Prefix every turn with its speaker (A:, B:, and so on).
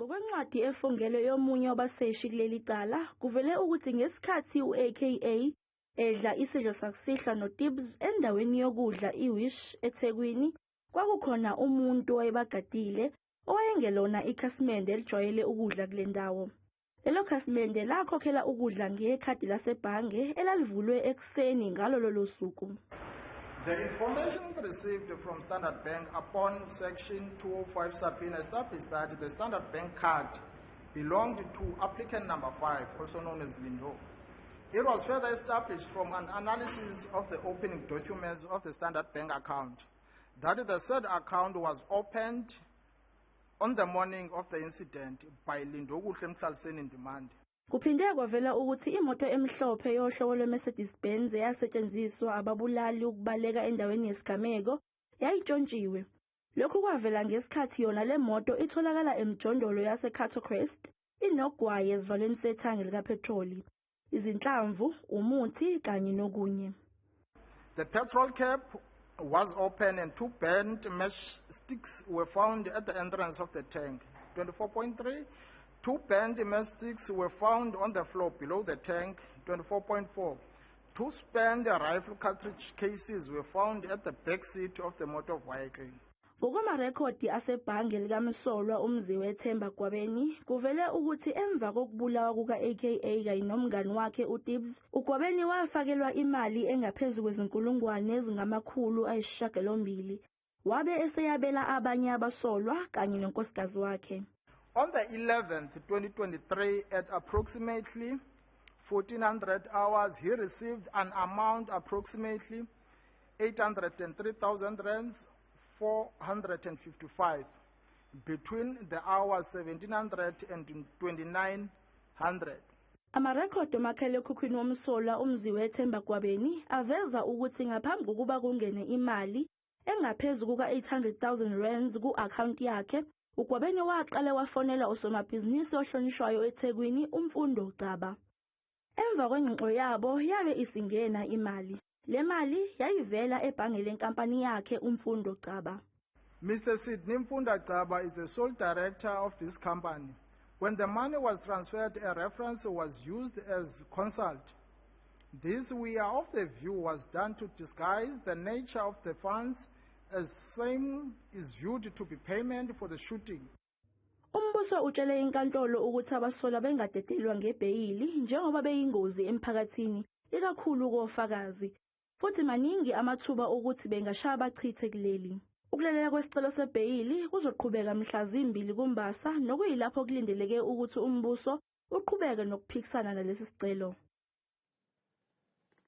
A: Ngokwencwadi efungelwe yomunye wabaseshi kuleli cala, kuvele ukuthi ngesikhathi u-AKA edla isidlo sakusihlwa noTibz endaweni yokudla iWish eThekwini, kwakukhona umuntu owayebagadile owayengelona ikhasimende elijwayele ukudla kule ndawo. Lelo khasimende lakhokhela ukudla ngekhadi lasebhange elalivulwe ekuseni ngalo lolo suku.
B: The information received from Standard Bank upon Section 205 subpoena established that the Standard Bank card belonged to applicant number 5, also known as Lindo. It was further established from an analysis of the opening documents of the Standard Bank account that the said account was opened on the morning of the incident by Lindo in demand.
A: Kuphinde kwavela ukuthi imoto emhlophe yohlobo lwe-Mercedes-Benz eyasetshenziswa ababulali ukubaleka endaweni yesigameko yayitshontshiwe. Lokhu kwavela ngesikhathi yona le moto itholakala emjondolo yase-Catocrest inogwayi esivalweni sethangi likapetroli, izinhlamvu, umuthi kanye nokunye.
B: The petrol cap was open and 2 bent mesh sticks were found at the entrance of the tank. 24.3. 2 bent mesh sticks were found on the floor below the tank. 24.4. 2 spent rifle cartridge cases were found at the back seat of the motor vehicle.
A: Ngokwamarekhodi asebhange likaMsolwa umziwethemba Gwabeni, kuvele ukuthi emva kokubulawa kuka-AKA kanye nomngani wakhe uTibz, uGwabeni wafakelwa imali engaphezu kwezinkulungwane ezingama-800, wabe eseyabela abanye abasolwa kanye nonkosikazi wakhe.
B: On the 11th, 2023, at approximately 1400 hours, he received an amount approximately 803,000 rands 455 between the hours 1700 and 2900.
A: Amarekhodi omakhalekhukhwini womsolwa umziwethemba Gwabeni aveza ukuthi ngaphambi kokuba kungene imali engaphezu kuka-800,000 rands ku-akhawunti yakhe, uGwabeni waqala wafonela usomabhizinisi ohlonishwayo eThekwini umfundo Caba. Emva kwengxoxo yabo yabe isingena imali. Le mali yayivela ebhange lenkampani yakhe umfundo Caba.
B: Mr. Sidney Mfunda Caba is the sole director of this company. When the money was transferred, a reference was used as consult. This, we are of the view, was done to disguise the nature of the funds, as same is viewed to be payment for the shooting.
A: Umbuso utshele inkantolo ukuthi abasolwa bengadedelwa ngebheyili njengoba beyingozi emphakathini, ikakhulu kofakazi. Futhi maningi amathuba ukuthi bengashaya bachithe kuleli. Ukulalela kwesicelo sebheyili kuzoqhubeka mhla 2 kuMbasa, nokuyilapho kulindeleke ukuthi umbuso uqhubeke nokuphikisana nalesi sicelo.